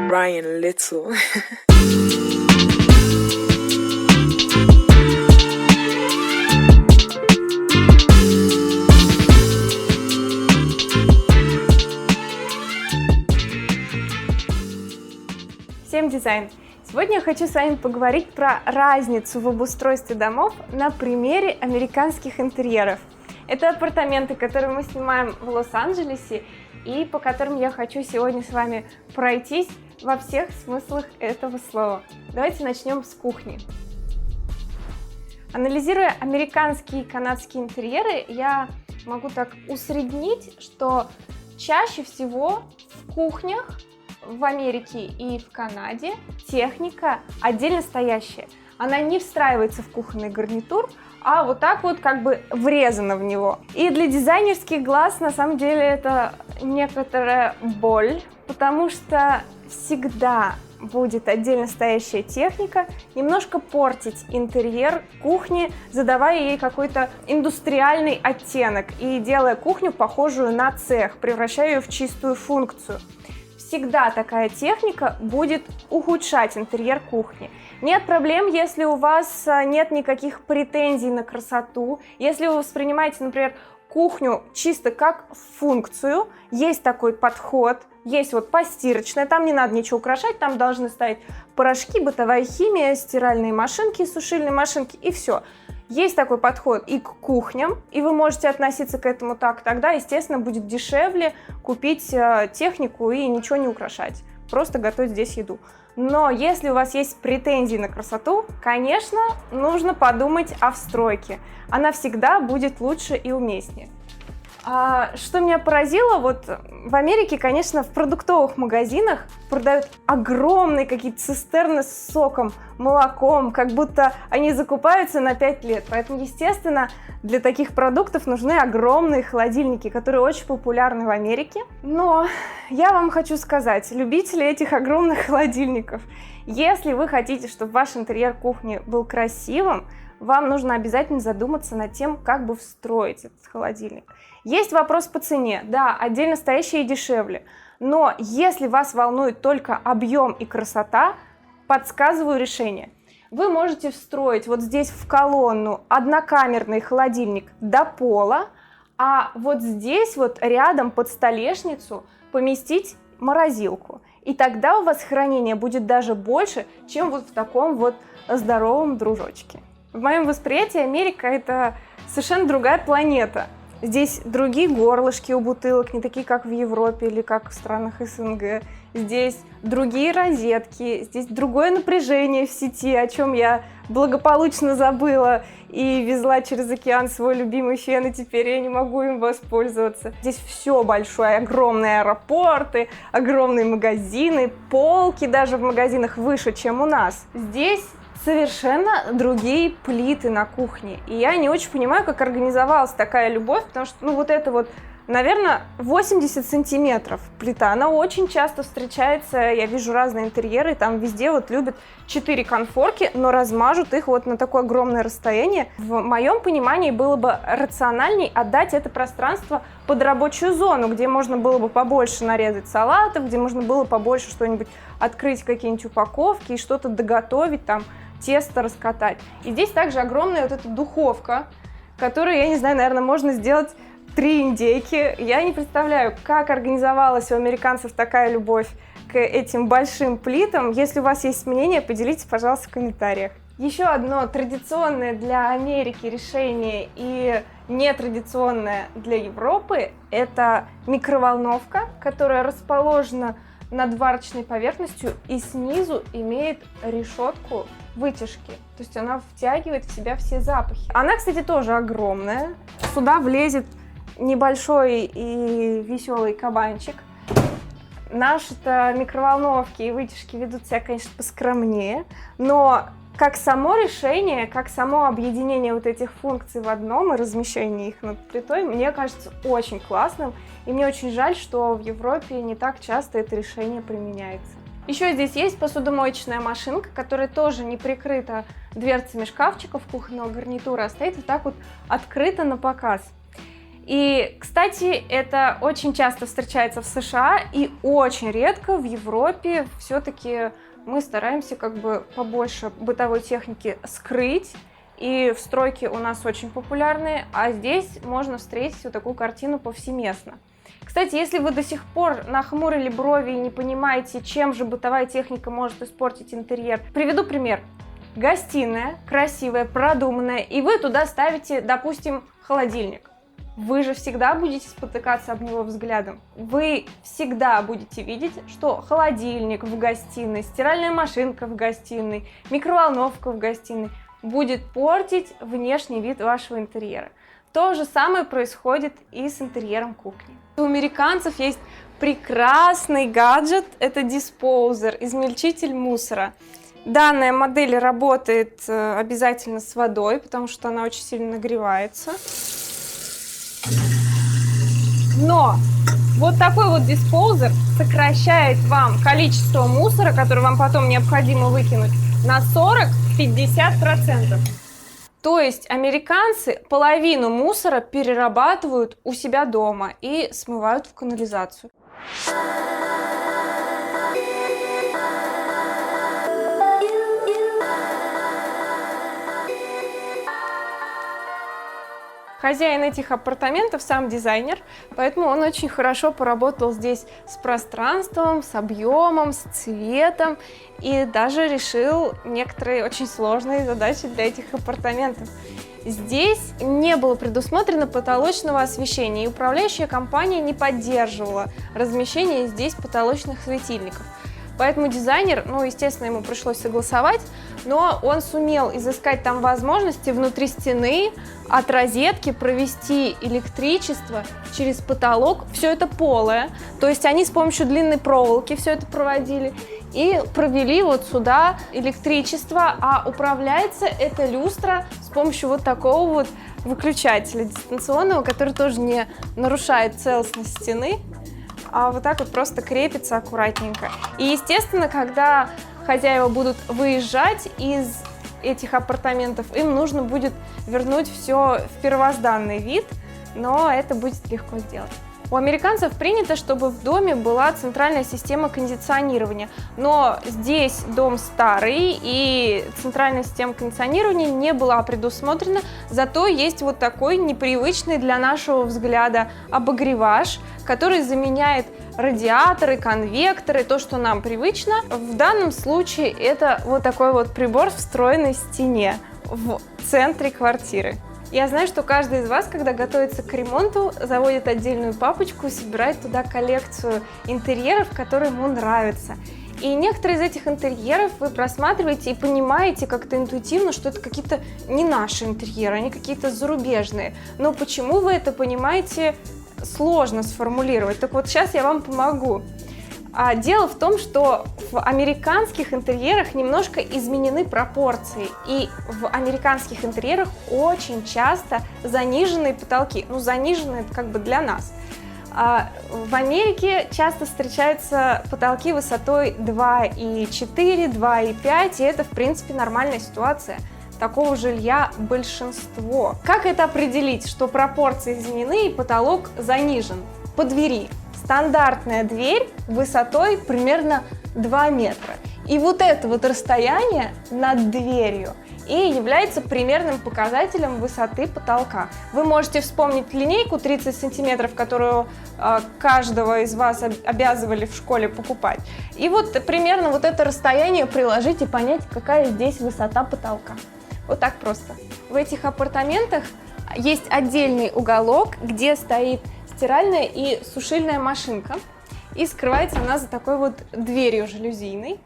Ryan Little. Всем дизайн! Сегодня я хочу с вами поговорить про разницу в обустройстве домов на примере американских интерьеров. Это апартаменты, которые мы снимаем в Лос-Анджелесе и по которым я хочу сегодня с вами пройтись во всех смыслах этого слова. Давайте начнем с кухни. Анализируя американские и канадские интерьеры, я могу так усреднить, что чаще всего в кухнях в Америке и в Канаде техника отдельно стоящая. Она не встраивается в кухонный гарнитур, а вот так вот как бы врезана в него. И для дизайнерских глаз на самом деле это некоторая боль, потому что всегда будет отдельно стоящая техника немножко портить интерьер кухни, задавая ей какой-то индустриальный оттенок и делая кухню похожую на цех, превращая ее в чистую функцию. Всегда такая техника будет ухудшать интерьер кухни. Нет проблем, если у вас нет никаких претензий на красоту, если вы воспринимаете, например, кухню чисто как функцию, есть такой подход, есть вот постирочная, там не надо ничего украшать, там должны стоять порошки, бытовая химия, стиральные машинки, сушильные машинки и все. Есть такой подход и к кухням, и вы можете относиться к этому так, тогда, естественно, будет дешевле купить технику и ничего не украшать, просто готовить здесь еду. Но если у вас есть претензии на красоту, конечно, нужно подумать о встройке. Она всегда будет лучше и уместнее. Что меня поразило, вот в Америке, конечно, в продуктовых магазинах продают огромные какие-то цистерны с соком, молоком, как будто они закупаются на 5 лет. Поэтому, естественно, для таких продуктов нужны огромные холодильники, которые очень популярны в Америке. Но я вам хочу сказать, любители этих огромных холодильников, если вы хотите, чтобы ваш интерьер кухни был красивым, вам нужно обязательно задуматься над тем, как бы встроить этот холодильник. Есть вопрос по цене. Да, отдельно стоящие дешевле. Но если вас волнует только объем и красота, подсказываю решение. Вы можете встроить вот здесь в колонну однокамерный холодильник до пола, а вот здесь вот рядом под столешницу поместить морозилку. И тогда у вас хранение будет даже больше, чем вот в таком вот здоровом дружочке. В моем восприятии Америка – это совершенно другая планета. Здесь другие горлышки у бутылок, не такие, как в Европе или как в странах СНГ. Здесь другие розетки, здесь другое напряжение в сети, о чем я благополучно забыла и везла через океан свой любимый фен, и теперь я не могу им воспользоваться. Здесь все большое, огромные аэропорты, огромные магазины, полки даже в магазинах выше, чем у нас. Здесь совершенно другие плиты на кухне. И я не очень понимаю, как организовалась такая любовь, потому что, вот это вот, наверное, 80 сантиметров плита. Она очень часто встречается, я вижу разные интерьеры, там везде вот любят 4 конфорки, но размажут их вот на такое огромное расстояние. В моем понимании было бы рациональней отдать это пространство под рабочую зону, где можно было бы побольше нарезать салатов, где можно было побольше что-нибудь открыть, какие-нибудь упаковки и что-то доготовить, там, тесто раскатать. И здесь также огромная вот эта духовка, которую, я не знаю, наверное, можно сделать 3 индейки. Я не представляю, как организовалась у американцев такая любовь к этим большим плитам. Если у вас есть мнение, поделитесь, пожалуйста, в комментариях. Еще одно традиционное для Америки решение и нетрадиционное для Европы – это микроволновка, которая расположена над варочной поверхностью и снизу имеет решетку вытяжки. То есть она втягивает в себя все запахи. Она, кстати, тоже огромная. Сюда влезет небольшой и веселый кабанчик. Наши-то микроволновки и вытяжки ведут себя, конечно, поскромнее, но как само решение, как само объединение вот этих функций в одном и размещение их над плитой, мне кажется очень классным. И мне очень жаль, что в Европе не так часто это решение применяется. Еще здесь есть посудомоечная машинка, которая тоже не прикрыта дверцами шкафчиков кухонного гарнитура, а стоит вот так вот открыто на показ. И, кстати, это очень часто встречается в США и очень редко в Европе. Все-таки мы стараемся как бы побольше бытовой техники скрыть. И встройки у нас очень популярные, а здесь можно встретить вот такую картину повсеместно. Кстати, если вы до сих пор нахмурили брови и не понимаете, чем же бытовая техника может испортить интерьер, приведу пример. Гостиная, красивая, продуманная, и вы туда ставите, допустим, холодильник. Вы же всегда будете спотыкаться об него взглядом. Вы всегда будете видеть, что холодильник в гостиной, стиральная машинка в гостиной, микроволновка в гостиной будет портить внешний вид вашего интерьера. То же самое происходит и с интерьером кухни. У американцев есть прекрасный гаджет, это диспоузер, измельчитель мусора. Данная модель работает обязательно с водой, потому что она очень сильно нагревается. Но вот такой вот диспоузер сокращает вам количество мусора, которое вам потом необходимо выкинуть, на 40-50%. То есть американцы половину мусора перерабатывают у себя дома и смывают в канализацию. Хозяин этих апартаментов сам дизайнер, поэтому он очень хорошо поработал здесь с пространством, с объемом, с цветом и даже решил некоторые очень сложные задачи для этих апартаментов. Здесь не было предусмотрено потолочного освещения, и управляющая компания не поддерживала размещение здесь потолочных светильников. Поэтому дизайнер, естественно, ему пришлось согласовать, но он сумел изыскать там возможности внутри стены от розетки провести электричество через потолок. Все это полое, то есть они с помощью длинной проволоки все это проводили и провели вот сюда электричество, а управляется эта люстра с помощью вот такого вот выключателя дистанционного, который тоже не нарушает целостность стены, а вот так вот просто крепится аккуратненько. И, естественно, когда хозяева будут выезжать из этих апартаментов, им нужно будет вернуть все в первозданный вид, но это будет легко сделать. У американцев принято, чтобы в доме была центральная система кондиционирования, но здесь дом старый и центральная система кондиционирования не была предусмотрена, зато есть вот такой непривычный для нашего взгляда обогреваш, который заменяет радиаторы, конвекторы, то, что нам привычно. В данном случае это вот такой вот прибор, встроенный в стене в центре квартиры. Я знаю, что каждый из вас, когда готовится к ремонту, заводит отдельную папочку и собирает туда коллекцию интерьеров, которые ему нравятся. И некоторые из этих интерьеров вы просматриваете и понимаете как-то интуитивно, что это какие-то не наши интерьеры, они какие-то зарубежные. Но почему вы это понимаете, сложно сформулировать. Так вот, сейчас я вам помогу. Дело в том, что в американских интерьерах немножко изменены пропорции, и в американских интерьерах очень часто заниженные потолки. Заниженные это как бы для нас. В Америке часто встречаются потолки высотой 2,4, 2,5, и это, в принципе, нормальная ситуация. Такого жилья большинство. Как это определить, что пропорции изменены и потолок занижен? По двери. Стандартная дверь высотой примерно 2 метра. И вот это вот расстояние над дверью и является примерным показателем высоты потолка. Вы можете вспомнить линейку 30 сантиметров, которую каждого из вас обязывали в школе покупать. И вот примерно вот это расстояние приложить и понять, какая здесь высота потолка. Вот так просто. В этих апартаментах есть отдельный уголок, где стоит стиральная и сушильная машинка, и скрывается она за такой вот дверью жалюзийной.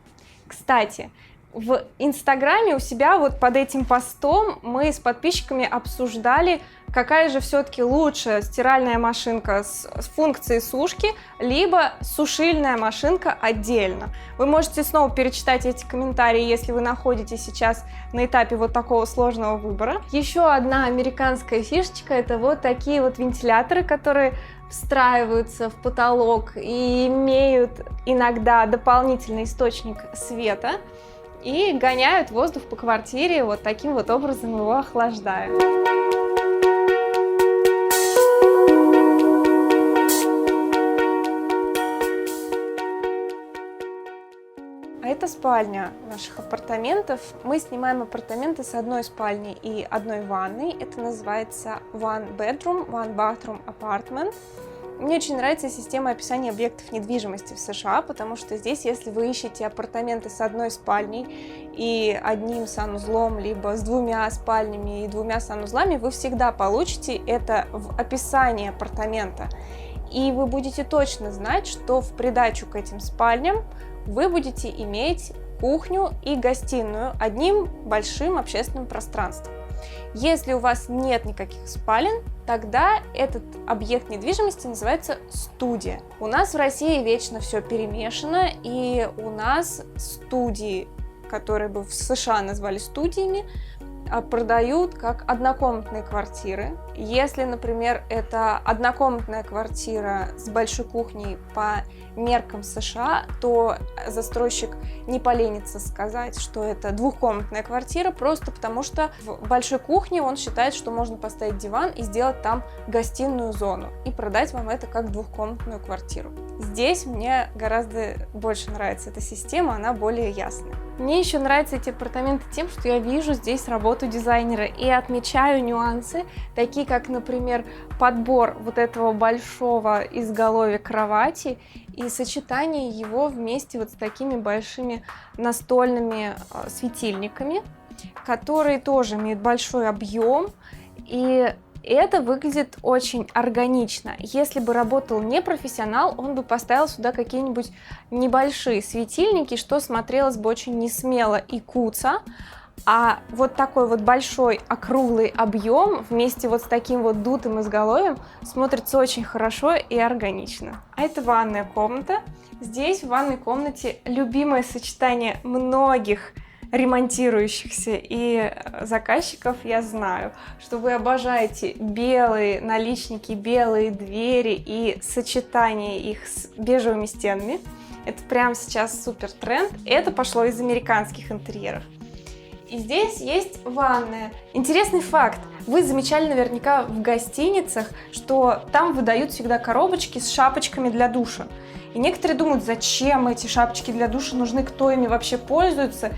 Кстати, в Инстаграме у себя вот под этим постом мы с подписчиками обсуждали, какая же все-таки лучше стиральная машинка с функцией сушки, либо сушильная машинка отдельно. Вы можете снова перечитать эти комментарии, если вы находитесь сейчас на этапе вот такого сложного выбора. Еще одна американская фишечка — это вот такие вот вентиляторы, которые встраиваются в потолок и имеют иногда дополнительный источник света и гоняют воздух по квартире, вот таким вот образом его охлаждая. это спальня наших апартаментов. Мы снимаем апартаменты с одной спальней и одной ванной. Это называется one bedroom, one bathroom apartment. Мне очень нравится система описания объектов недвижимости в США, потому что здесь, если вы ищете апартаменты с одной спальней и одним санузлом, либо с двумя спальнями и двумя санузлами, вы всегда получите это в описании апартамента. И вы будете точно знать, что в придачу к этим спальням вы будете иметь кухню и гостиную одним большим общественным пространством. Если у вас нет никаких спален, тогда этот объект недвижимости называется студия. У нас в России вечно все перемешано, и у нас студии, которые бы в США назвали студиями, продают как однокомнатные квартиры. Если, например, это однокомнатная квартира с большой кухней по меркам США, то застройщик не поленится сказать, что это двухкомнатная квартира, просто потому что в большой кухне он считает, что можно поставить диван и сделать там гостиную зону и продать вам это как двухкомнатную квартиру. Здесь мне гораздо больше нравится эта система, она более ясная. Мне еще нравятся эти апартаменты тем, что я вижу здесь работу дизайнера и отмечаю нюансы, такие как, например, подбор вот этого большого изголовья кровати и сочетание его вместе вот с такими большими настольными светильниками, которые тоже имеют большой объем, и это выглядит очень органично. Если бы работал не профессионал, он бы поставил сюда какие-нибудь небольшие светильники, что смотрелось бы очень несмело и куца. А вот такой вот большой округлый объем вместе вот с таким вот дутым изголовьем смотрится очень хорошо и органично. А это ванная комната. Здесь в ванной комнате любимое сочетание многих ремонтирующихся и заказчиков. Я знаю, что вы обожаете белые наличники, белые двери и сочетание их с бежевыми стенами. Это прямо сейчас супер тренд. Это пошло из американских интерьеров. И здесь есть ванная. Интересный факт. Вы замечали наверняка в гостиницах, что там выдают всегда коробочки с шапочками для душа. И некоторые думают, зачем эти шапочки для душа нужны, кто ими вообще пользуется.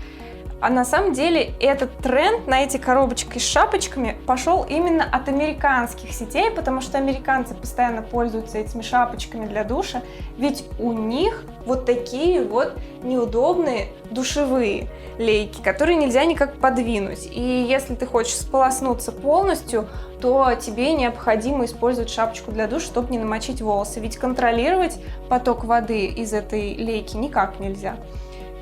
А на самом деле этот тренд на эти коробочки с шапочками пошел именно от американских сетей, потому что американцы постоянно пользуются этими шапочками для душа, ведь у них вот такие вот неудобные душевые лейки, которые нельзя никак подвинуть. И если ты хочешь сполоснуться полностью, то тебе необходимо использовать шапочку для душа, чтобы не намочить волосы, ведь контролировать поток воды из этой лейки никак нельзя.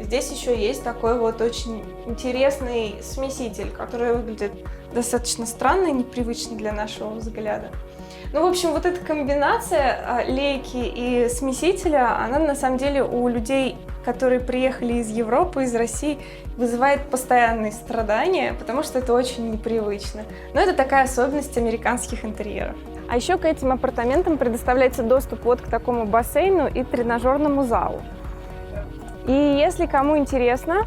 Здесь еще есть такой вот очень интересный смеситель, который выглядит достаточно странно и непривычно для нашего взгляда. Ну, в общем, вот эта комбинация лейки и смесителя, она на самом деле у людей, которые приехали из Европы, из России, вызывает постоянные страдания, потому что это очень непривычно. Но это такая особенность американских интерьеров. А еще к этим апартаментам предоставляется доступ вот к такому бассейну и тренажерному залу. И если кому интересно,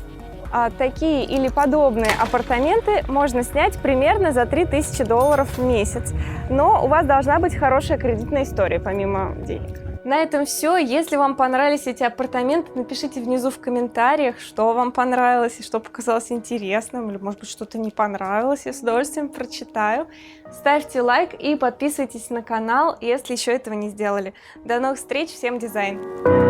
такие или подобные апартаменты можно снять примерно за $3000 в месяц. Но у вас должна быть хорошая кредитная история, помимо денег. На этом все. Если вам понравились эти апартаменты, напишите внизу в комментариях, что вам понравилось и что показалось интересным, или, может быть, что-то не понравилось, я с удовольствием прочитаю. Ставьте лайк и подписывайтесь на канал, если еще этого не сделали. До новых встреч, всем дизайн!